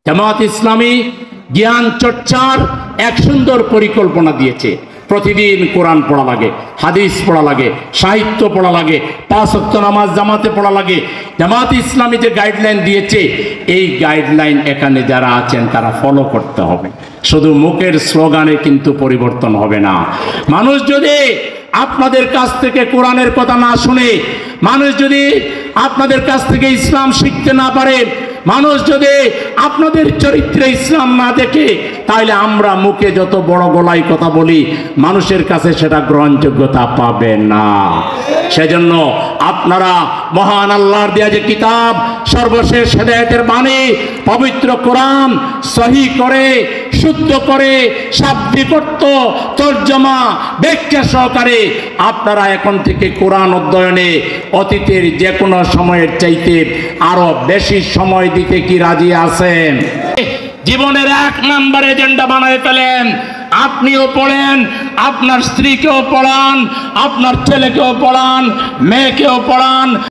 জামাত ইসলামী জ্ঞান চর্চার এক সুন্দর পরিকল্পনা দিয়েছে। প্রতিদিন কোরআন পড়া লাগে, হাদিস পড়া লাগে, সাহিত্য পড়া লাগে, 5 ওয়াক্ত নামাজ জামাতে পড়া লাগে। জামাত ইসলামী যে গাইডলাইন দিয়েছে, এই গাইডলাইন এখানে যারা আছেন তারা ফলো করতে হবে। শুধু মুখের স্লোগানে কিন্তু পরিবর্তন হবে না। মানুষ যদি আপনাদের কাছ থেকে কোরআনের কথা না শুনে, মানুষ যদি আপনাদের কাছ থেকে ইসলাম শিখতে না পারে, মানুষ যদি আপনাদের চরিত্রে ইসলাম না দেখে, তাহলে আমরা মুখে যত বড় গলায় কথা বলি, মানুষের কাছে সেটা গ্রহণযোগ্যতা পাবে না। সেজন্য আপনারা মহান আল্লাহর দেয়া যে কিতাব, সর্বশেষ হেদায়েতের বাণী পবিত্র কোরআন সহি করে, শুদ্ধ করে, শাব্দিক অর্থ, তর্জমা, ব্যাখ্যা সহকারে আপনারা এখন থেকে কোরআন অধ্যয়নে অতীতের যে কোনো সময়ের চাইতে আরো বেশি সময় দিতে কি রাজি আছেন? জীবনের 1 নাম্বার এজেন্ডা বানায় ফেলেন। আপনিও পড়েন, আপনার স্ত্রীকেও পড়ান, আপনার ছেলেকেও পড়ান, মেয়েকেও পড়ান।